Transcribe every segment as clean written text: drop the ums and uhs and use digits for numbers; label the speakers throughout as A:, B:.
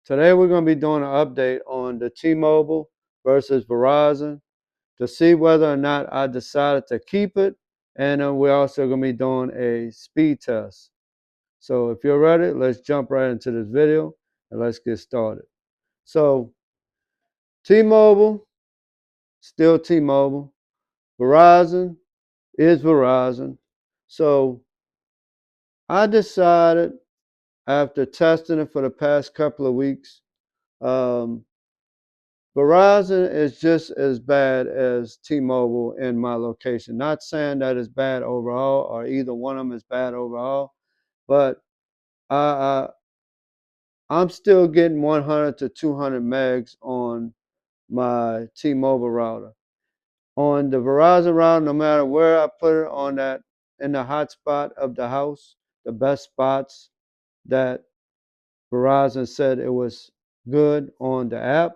A: Today we're going to be doing an update on the T-Mobile versus Verizon to see whether or not I decided to keep it. And we're also going to be doing a speed test. So if you're ready, let's jump right into this video and let's get started. So T-Mobile, still T-Mobile. Verizon is Verizon. So I decided after testing it for the past couple of weeks, um, Verizon is just as bad as T-Mobile in my location. Not saying that it's bad overall or either one of them is bad overall, but I, I'm still getting 100 to 200 megs on my T-Mobile router. On the Verizon router, no matter where I put it on that in the hotspot of the house, the best spots that Verizon said it was good on the app,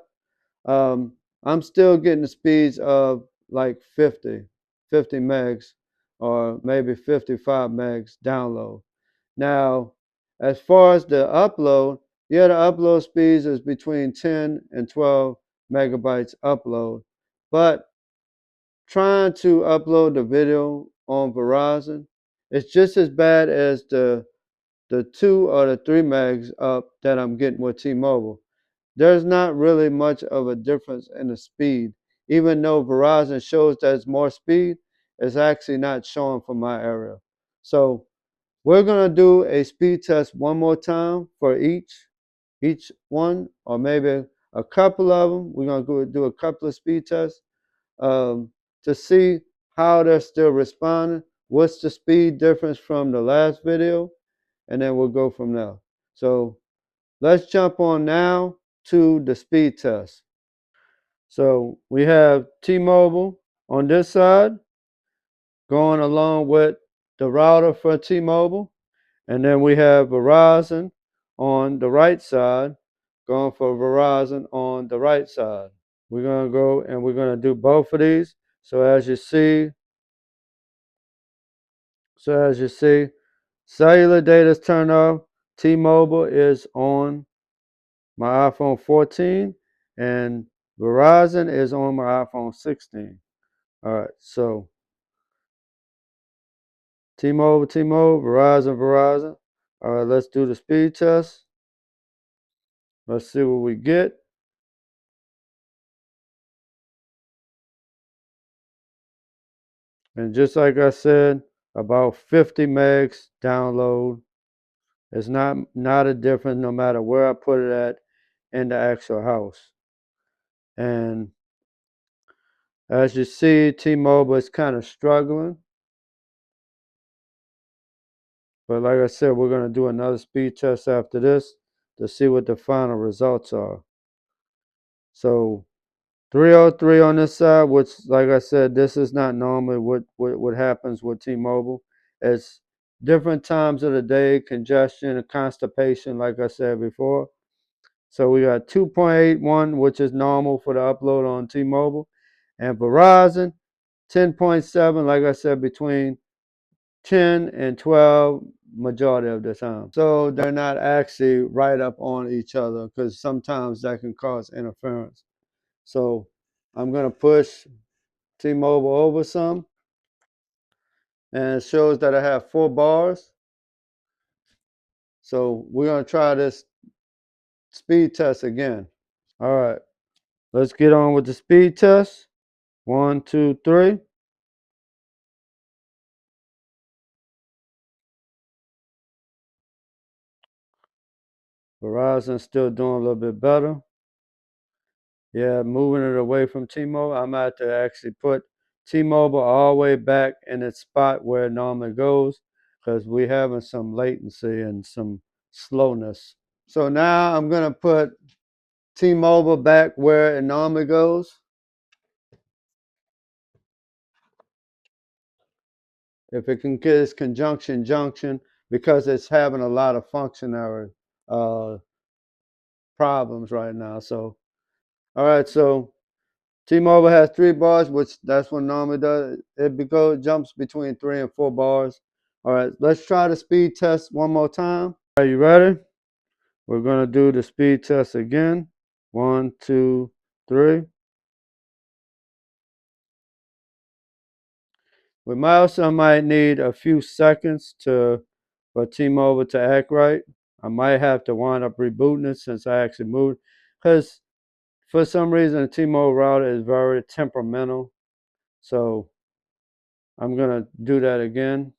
A: um, I'm still getting the speeds of like 50 megs or maybe 55 megs download. Now, as far as the upload, yeah, the upload speeds is between 10 and 12 megabytes upload. But trying to upload the video on Verizon, it's just as bad as the 2 or the 3 megs up that I'm getting with T-Mobile. There's not really much of a difference in the speed. Even though Verizon shows that it's more speed, it's actually not showing for my area. So we're going to do a speed test one more time for each one, or maybe a couple of them. We're going to go do a couple of speed tests um, to see how they're still responding. What's the speed difference from the last video? And then we'll go from there. So let's jump on now to the speed test. So we have T-Mobile on this side going along with the router for T-Mobile. And then we have Verizon on the right side going for Verizon on the right side. We're going to go and we're going to do both of these. So as you see, cellular data is turned off. T-Mobile is on my iPhone 14 and Verizon is on my iPhone 16. All right, so T-Mobile, Verizon, Verizon. All right, let's do the speed test. Let's see what we get. And just like I said, about 50 megs download. It's not a difference no matter where I put it at in the actual house. And as you see, T-Mobile is kind of struggling. But like I said, we're going to do another speed test after this to see what the final results are. So 303 on this side, which, like I said, this is not normally what happens with T-Mobile. It's different times of the day, congestion and constipation, like I said before. So we got 2.81, which is normal for the upload on T-Mobile. And Verizon, 10.7, like I said, between 10 and 12 majority of the time. So they're not actually right up on each other because sometimes that can cause interference. So I'm going to push T-Mobile over some, and it shows that I have 4 bars. So we're going to try this speed test again. All right, let's get on with the speed test. 1, 2, 3. Verizon's still doing a little bit better. Yeah, moving it away from T-Mobile. I'm going to actually put T-Mobile all the way back in its spot where it normally goes because we're having some latency and some slowness. So now I'm going to put T-Mobile back where it normally goes. If it can get its conjunction junction, because it's having a lot of functionary uh, problems right now. So, all right, so T-Mobile has 3 bars, which that's what normally does. Jumps between 3 and 4 bars. All right, let's try the speed test one more time. Are you ready? We're going to do the speed test again. 1, 2, 3. We might need a few seconds for T-Mobile to act right. I might have to wind up rebooting it since I actually moved. Because for some reason, the T-Mobile router is very temperamental. So I'm going to do that again.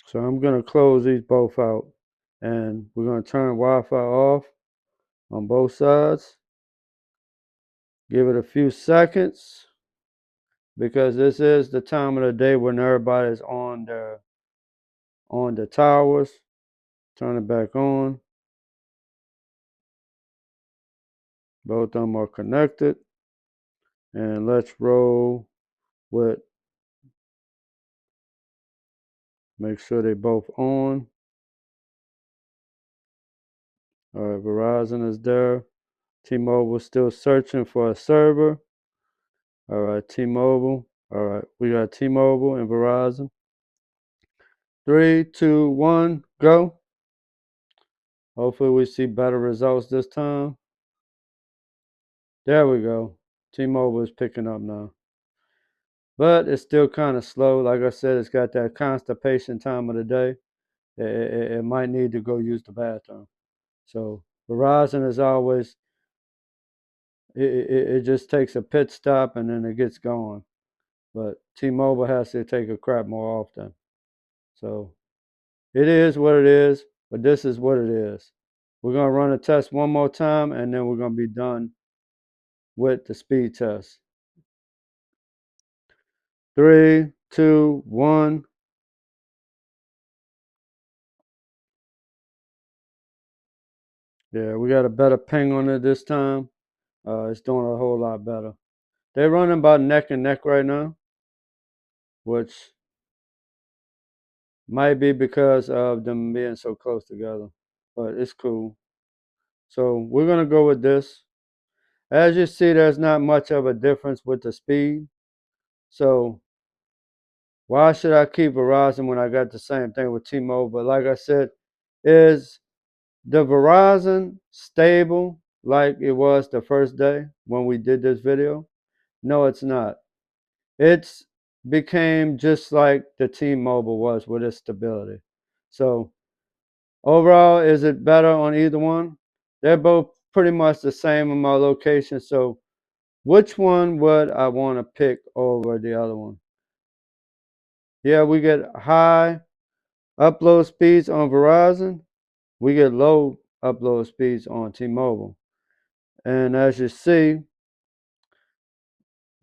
A: So I'm going to close these both out. And we're going to turn Wi-Fi off on both sides. Give it a few seconds because this is the time of the day when everybody's on the towers. Turn it back on. Both of them are connected. And let's roll with, make sure they both on. All right, Verizon is there. T-Mobile still searching for a server. All right, T-Mobile. All right, we got T-Mobile and Verizon. 3, 2, 1, go. Hopefully we see better results this time. There we go. T-Mobile is picking up now. But it's still kind of slow. Like I said, it's got that constipation time of the day. It might need to go use the bathroom. So Verizon is always, it just takes a pit stop and then it gets going. But T-Mobile has to take a crap more often. So it is what it is, but this is what it is. We're going to run a test one more time and then we're going to be done with the speed test. 3, 2, 1. Yeah, we got a better ping on it this time. It's doing a whole lot better. They're running about neck and neck right now, which might be because of them being so close together, but it's cool. So we're going to go with this. As you see, there's not much of a difference with the speed. So why should I keep Verizon when I got the same thing with T-Mobile? But like I said, is the Verizon stable like it was the first day when we did this video? No, it's not. It's became just like the T-Mobile was with its stability. So overall, is it better on either one? They're both pretty much the same in my location. So which one would I want to pick over the other one? Yeah, we get high upload speeds on Verizon. We get low upload speeds on T-Mobile. And as you see,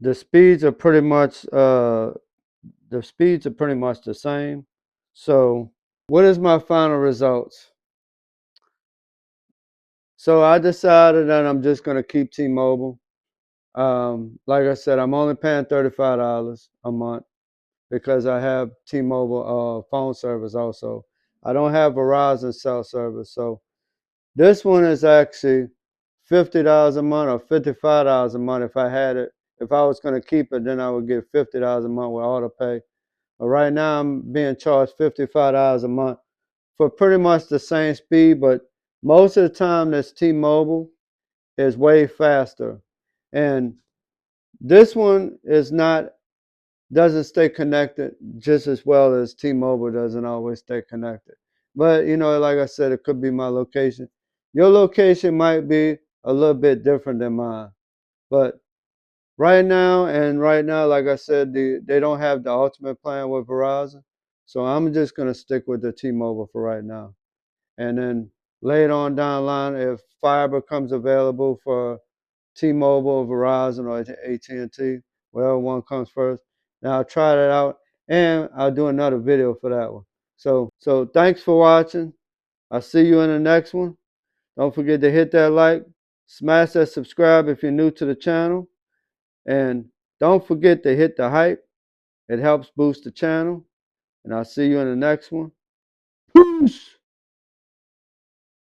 A: the speeds are pretty much the same. So what is my final results? So I decided that I'm just going to keep T-Mobile. Like I said, I'm only paying $35 a month because I have T-Mobile phone service also. I don't have Verizon cell service. So this one is actually $50 a month or $55 a month if I had it. If I was going to keep it, then I would get $50 a month with auto pay. But right now I'm being charged $55 a month for pretty much the same speed, but most of the time this T-Mobile is way faster. And this one doesn't stay connected just as well as T-Mobile doesn't always stay connected. But like I said, it could be my location. Your location might be a little bit different than mine. But right now, like I said, they don't have the ultimate plan with Verizon. So I'm just gonna stick with the T-Mobile for right now. And then later on down the line, if fiber comes available for T-Mobile, Verizon, or AT&T, whatever one comes first, then I'll try that out, and I'll do another video for that one. So thanks for watching. I'll see you in the next one. Don't forget to hit that like, smash that subscribe if you're new to the channel, and don't forget to hit the hype. It helps boost the channel, and I'll see you in the next one. Peace.